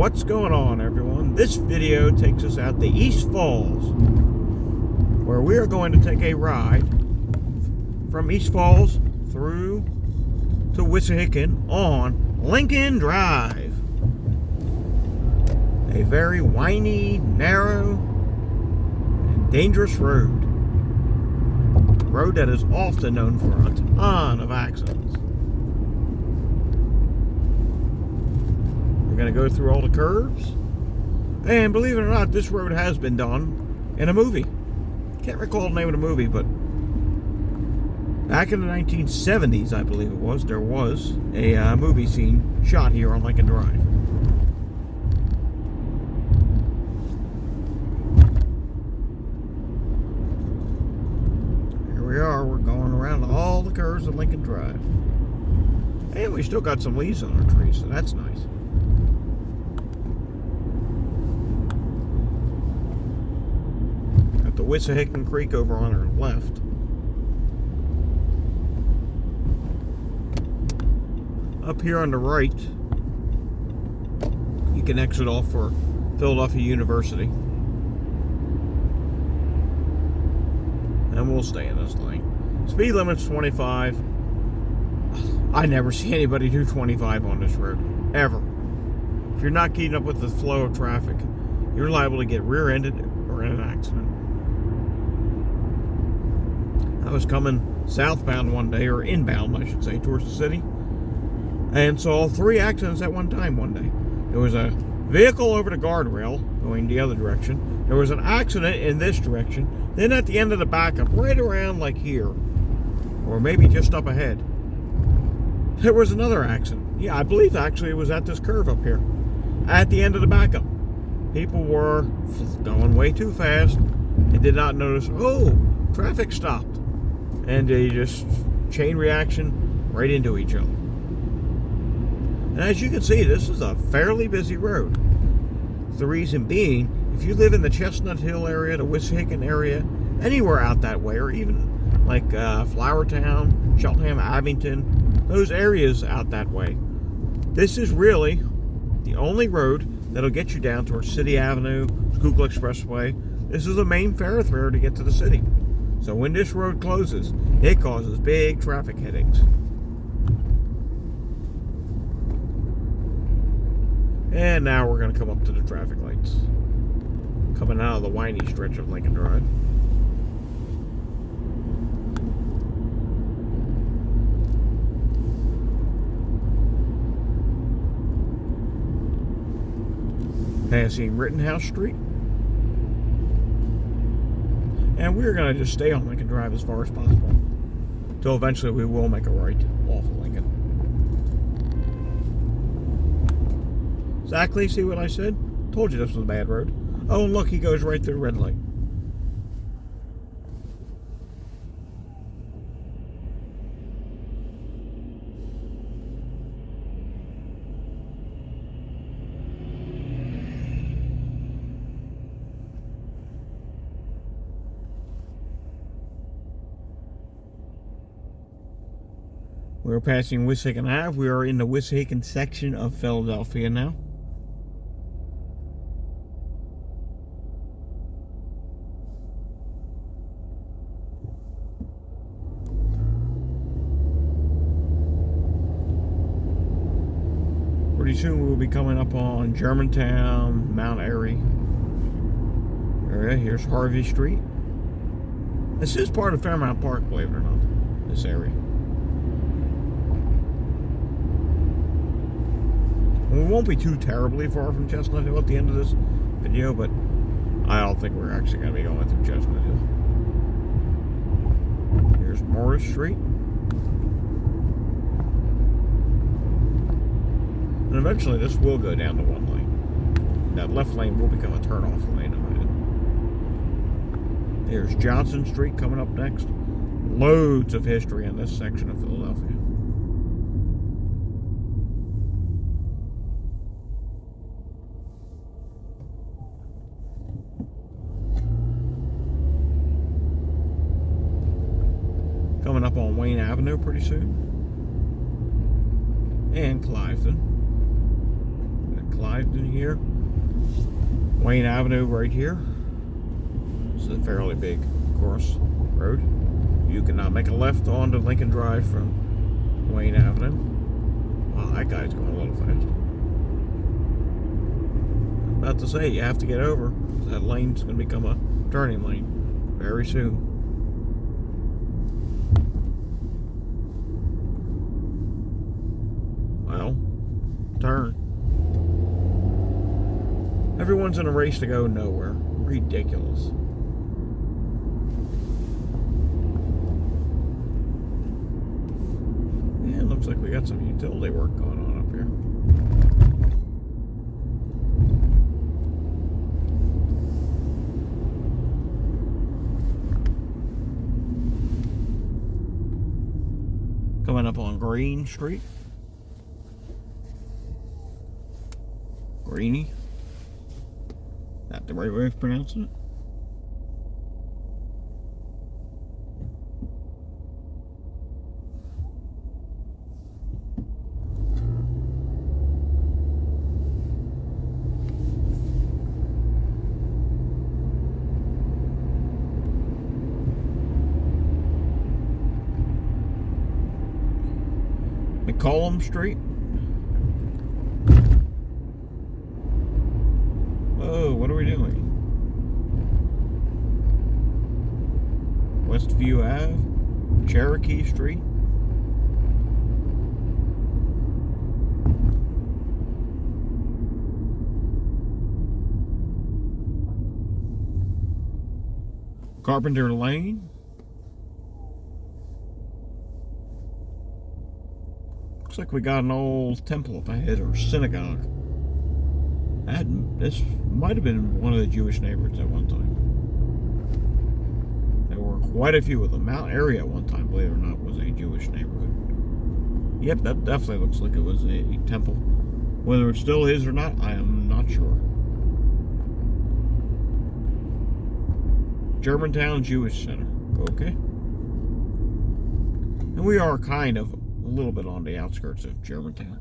What's going on, everyone? This video takes us out to East Falls, where we are going to take a ride from East Falls through to Wissahickon on Lincoln Drive. A very windy, narrow, and dangerous road. A road that is often known for a ton of accidents. We're going to go through all the curves. And believe it or not, this road has been done in a movie. Can't recall the name of the movie, but back in the 1970s, I believe it was, there was a movie scene shot here on Lincoln Drive. Here we are, we're going around all the curves of Lincoln Drive. And we still got some leaves on our trees, so that's nice. Got the Wissahickon Creek over on our left. Up here on the right, you can exit off for Philadelphia University. And we'll stay in this lane. Speed limit's 25. I never see anybody do 25 on this road, ever. If you're not keeping up with the flow of traffic, you're liable to get rear-ended or in an accident. I was coming southbound one day, or inbound, I should say, towards the city, and saw 3 accidents at one time one day. There was a vehicle over the guardrail going the other direction. There was an accident in this direction. Then at the end of the backup, right around like here, or maybe just up ahead, there was another accident. Yeah, I believe actually it was at this curve up here, at the end of the backup. People were going way too fast and did not notice, oh, traffic stopped. And they just chain reaction right into each other. And as you can see, this is a fairly busy road. The reason being, if you live in the Chestnut Hill area, the Wissahickon area, anywhere out that way, or even like Flourtown, Cheltenham, Abington, those areas out that way, this is really the only road that'll get you down towards City Avenue, Schuylkill Expressway. This is the main thoroughfare to get to the city. So when this road closes, it causes big traffic headaches. And now we're going to come up to the traffic lights, coming out of the windy stretch of Lincoln Drive. Passing Rittenhouse Street. And we're going to just stay on Lincoln Drive as far as possible, until eventually we will make a right off of Lincoln. Exactly, see what I said? Told you this was a bad road. Oh, and look, he goes right through the red light. We're passing Wissahickon Ave. We are in the Wissahickon section of Philadelphia now. Pretty soon we will be coming up on Germantown, Mount Airy area. Here's Harvey Street. This is part of Fairmount Park, believe it or not, this area. We won't be too terribly far from Chestnut Hill at the end of this video, but I don't think we're actually going to be going through Chestnut Hill. Here's Morris Street. And eventually this will go down to one lane. That left lane will become a turn-off lane. Here's Johnson Street coming up next. Loads of history in this section of Philadelphia. Coming up on Wayne Avenue pretty soon. And Clifton. Clive in here. Wayne Avenue right here. This is a fairly big course road. You can now make a left onto Lincoln Drive from Wayne Avenue. Wow, that guy's going a little fast. I'm about to say, you have to get over. That lane's going to become a turning lane very soon. Well, turn. Everyone's in a race to go nowhere. Ridiculous. Yeah, it looks like we got some utility work going on up here. Coming up on Green Street. Greeny. That the right way of pronouncing it? McCollum Street. Whoa, what are we doing? Westview Ave, Cherokee Street. Carpenter Lane. Looks like we got an old temple up ahead, or synagogue. This might have been one of the Jewish neighborhoods at one time. There were quite a few of them. Mount Airy at one time, believe it or not, was a Jewish neighborhood. Yep, that definitely looks like it was a temple. Whether it still is or not, I am not sure. Germantown Jewish Center. Okay. And we are kind of a little bit on the outskirts of Germantown.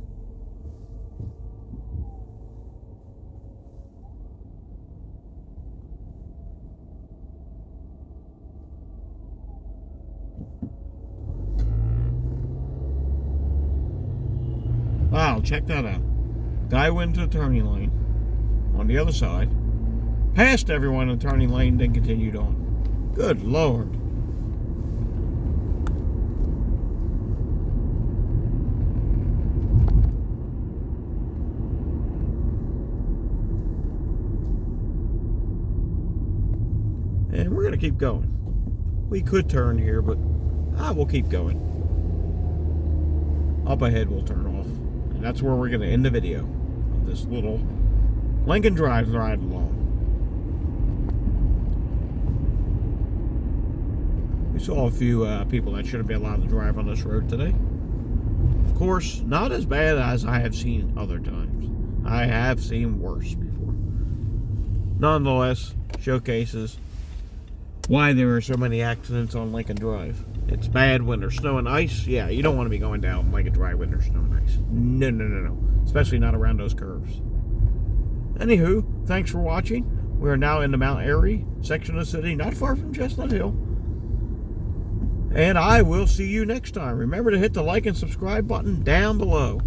Wow, check that out. Guy went to the turning lane on the other side, passed everyone in the turning lane, then continued on. Good Lord. And we're going to keep going. We could turn here, but we'll keep going. Up ahead, we'll turn off. And that's where we're going to end the video of this little Lincoln Drive ride along. We saw a few people that shouldn't be allowed to drive on this road today. Of course, not as bad as I have seen other times. I have seen worse before. Nonetheless, showcases why there are so many accidents on Lincoln Drive. It's bad when there's snow and ice. Yeah, you don't want to be going down Lincoln Drive when there's snow and ice. No, no, no, no. Especially not around those curves. Anywho, thanks for watching. We are now in the Mount Airy section of the city, not far from Chestnut Hill. And I will see you next time. Remember to hit the like and subscribe button down below.